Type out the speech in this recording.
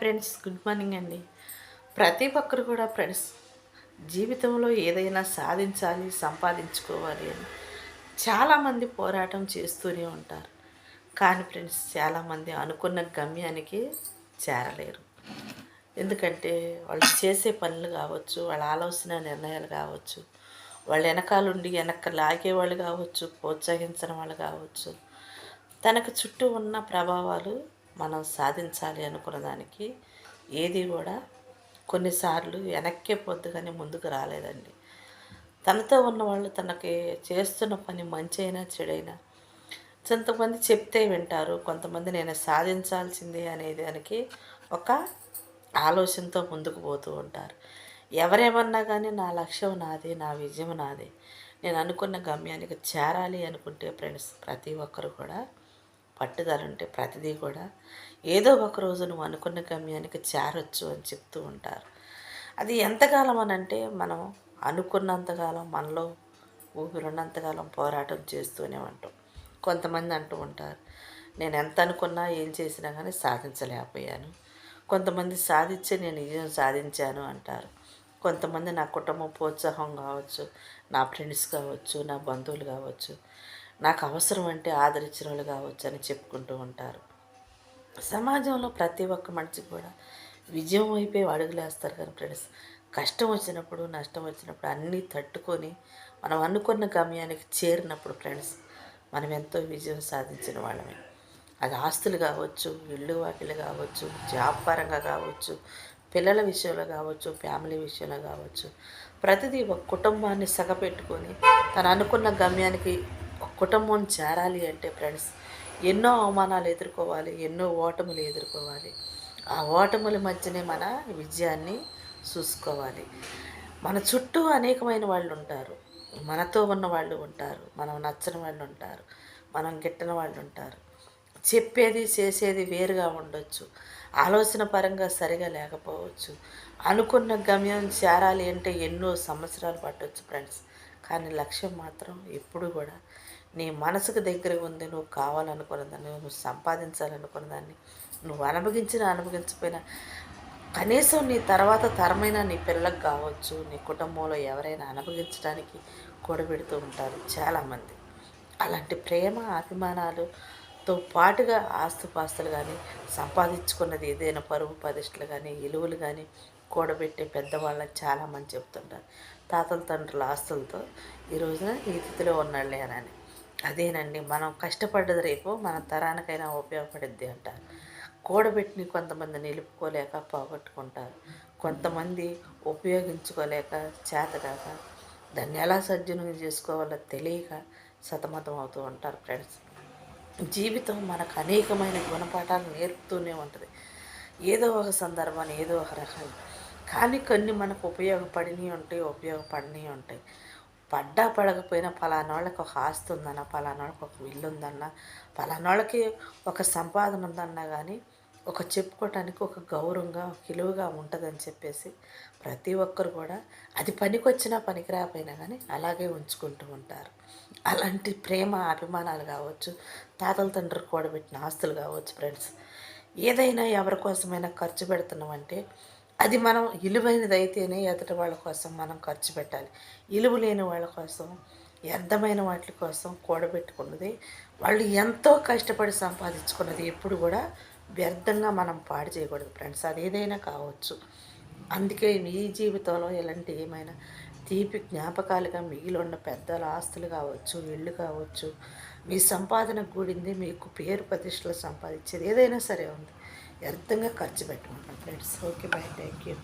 Friends, good morning అండి. ప్రతి ఒక్కరు కూడా ఫ్రెండ్స్ జీవితంలో ఏదైనా సాధించాలి, సంపాదించుకోవాలి అని చాలామంది పోరాటం చేస్తూనే ఉంటారు. కానీ ఫ్రెండ్స్ చాలామంది అనుకున్న గమ్యానికి చేరలేరు. ఎందుకంటే వాళ్ళు చేసే పనులు కావచ్చు, వాళ్ళ ఆలోచన నిర్ణయాలు కావచ్చు, వాళ్ళ వెనకాలండి వెనక్కి లాగేవాళ్ళు కావచ్చు, ప్రోత్సహించిన వాళ్ళు కావచ్చు, తనకు చుట్టూ ఉన్న ప్రభావాలు మనం సాధించాలి అనుకున్న దానికి ఏది కూడా కొన్నిసార్లు వెనక్కే పొద్దు కానీ ముందుకు రాలేదండి. తనతో ఉన్నవాళ్ళు తనకి చేస్తున్న పని మంచి అయినా చెడైనా కొంతమంది చెప్తే వింటారు, కొంతమంది నేను సాధించాల్సిందే అనే దానికి ఒక ఆలోచనతో ముందుకు పోతూ ఉంటారు. ఎవరేమన్నా కానీ నా లక్ష్యం నాదే, నా విజయం నాదే, నేను అనుకున్న గమ్యానికి చేరాలి అనుకుంటే ఫ్రెండ్స్ ప్రతి ఒక్కరు కూడా పట్టుదల ఉంటే ప్రతిదీ కూడా ఏదో ఒక రోజు నువ్వు అనుకున్న గమ్యానికి చేరొచ్చు అని చెప్తూ ఉంటారు. అది ఎంతకాలం అని అంటే మనం అనుకున్నంతకాలం మనలో ఊపిరున్నంతకాలం పోరాటం చేస్తూనే ఉంటాం. కొంతమంది అంటూ ఉంటారు, నేను ఎంత అనుకున్నా ఏం చేసినా కానీ సాధించలేకపోయాను. కొంతమంది సాధించి నేను విజయం సాధించాను అంటారు. కొంతమంది నా కుటుంబం ప్రోత్సాహం కావచ్చు, నా ఫ్రెండ్స్ కావచ్చు, నా బంధువులు కావచ్చు, నాకు అవసరం అంటే ఆదరించిన వాళ్ళు కావచ్చు అని చెప్పుకుంటూ ఉంటారు. సమాజంలో ప్రతి ఒక్క మనిషి కూడా విజయం వైపే అడుగులేస్తారు కానీ ఫ్రెండ్స్ కష్టం వచ్చినప్పుడు, నష్టం వచ్చినప్పుడు అన్నీ తట్టుకొని మనం అనుకున్న గమ్యానికి చేరినప్పుడు ఫ్రెండ్స్ మనం ఎంతో విజయం సాధించిన వాళ్ళమే. అది ఆస్తులు కావచ్చు, ఇళ్ళు వాకిళ్ళు కావచ్చు, జాబ్ పరంగా కావచ్చు, పిల్లల విషయంలో కావచ్చు, ఫ్యామిలీ విషయంలో కావచ్చు, ప్రతిదీ ఒక కుటుంబాన్ని సగపెట్టుకొని తను అనుకున్న గమ్యానికి ఒక కుటుంబం చేరాలి అంటే ఫ్రెండ్స్ ఎన్నో అవమానాలు ఎదుర్కోవాలి, ఎన్నో ఓటములు ఎదుర్కోవాలి. ఆ ఓటముల మధ్యనే మన విజయాన్ని చూసుకోవాలి. మన చుట్టూ అనేకమైన వాళ్ళు ఉంటారు, మనతో ఉన్న వాళ్ళు ఉంటారు, మనం నచ్చని వాళ్ళు ఉంటారు, మనం గిట్టని వాళ్ళు ఉంటారు. చెప్పేది చేసేది వేరుగా ఉండొచ్చు, ఆలోచన పరంగా సరిగా లేకపోవచ్చు, అనుకున్న గమ్యం చేరాలి అంటే ఎన్నో సంవత్సరాలు పట్టవచ్చు ఫ్రెండ్స్. కానీ లక్ష్యం మాత్రం ఎప్పుడు కూడా నీ మనసుకు దగ్గర ఉంది. నువ్వు కావాలనుకున్న దాన్ని, నువ్వు సంపాదించాలనుకున్న దాన్ని, నువ్వు అనుభవించినా అనుభవించకపోయినా కనీసం నీ తర్వాత తరమైన నీ పిల్లలకు కావచ్చు, నీ కుటుంబంలో ఎవరైనా అనుభవించడానికి కూడబెడుతూ ఉంటారు చాలామంది. అలాంటి ప్రేమ అభిమానాలుతో పాటుగా ఆస్తుపాస్తులు కానీ సంపాదించుకున్నది ఏదైనా పరువు ప్రతిష్టలు కానీ విలువలు కానీ కూడబెట్టే పెద్దవాళ్ళని చాలామంది చెప్తుంటారు. తాతల తండ్రుల ఆస్తులతో ఈ రోజున ఈ స్థితిలో ఉన్నాళ్ళే అని. అదేనండి, మనం కష్టపడ్డది రేపు మన తరానికైనా ఉపయోగపడుద్ది అంటారు. కూడబెట్టిని కొంతమంది నిలుపుకోలేక పోగొట్టుకుంటారు, కొంతమంది ఉపయోగించుకోలేక చేతగాక దాన్ని ఎలా సద్వినియోగం చేసుకోవాలో తెలియక సతమతం అవుతూ ఉంటారు ఫ్రెండ్స్. జీవితం మనకు అనేకమైన గుణపాఠాలు నేర్పుతూనే ఉంటుంది, ఏదో ఒక సందర్భాన్ని ఏదో ఒక రకంగా. కానీ కొన్ని మనకు ఉపయోగపడినవి ఉంటాయి, ఉపయోగపడినవి ఉంటాయి. పడ్డా పడకపోయినా పలానాళ్ళకి ఒక ఆస్తి ఉందన్న, పలానాళ్ళకి ఒక ఇల్లు ఉందన్న, పలానాళ్ళకి ఒక సంపాదన ఉందన్నా కానీ ఒక చెప్పుకోవటానికి ఒక గౌరవంగా విలువగా ఉంటుందని చెప్పేసి ప్రతి ఒక్కరు కూడా అది పనికొచ్చినా పనికిరాకపోయినా కానీ అలాగే ఉంచుకుంటూ ఉంటారు. అలాంటి ప్రేమ అభిమానాలు కావచ్చు, తాతల తండ్రులు కూడబెట్టిన ఆస్తులు కావచ్చు ఫ్రెండ్స్, ఏదైనా ఎవరి కోసమైనా ఖర్చు పెడుతున్నామంటే అది మనం విలువైనది అయితేనే ఎదుటి వాళ్ళ కోసం మనం ఖర్చు పెట్టాలి. విలువ లేని వాళ్ళ కోసం, వ్యర్థమైన వాటి కోసం కూడబెట్టుకున్నది, వాళ్ళు ఎంతో కష్టపడి సంపాదించుకున్నది ఎప్పుడు కూడా వ్యర్థంగా మనం పాడు చేయకూడదు ఫ్రెండ్స్. అది ఏదైనా కావచ్చు. అందుకే మీ జీవితంలో ఇలాంటి ఏమైనా తీపి జ్ఞాపకాలుగా మిగిలి ఉన్న పెద్దల ఆస్తులు కావచ్చు, ఇళ్ళు కావచ్చు, మీ సంపాదన కూడింది, మీకు పేరు ప్రతిష్టలు సంపాదించేది ఏదైనా సరే ఉంది, వ్యర్థంగా ఖర్చు పెట్టమంటాం friends. Okay, bye, thank you.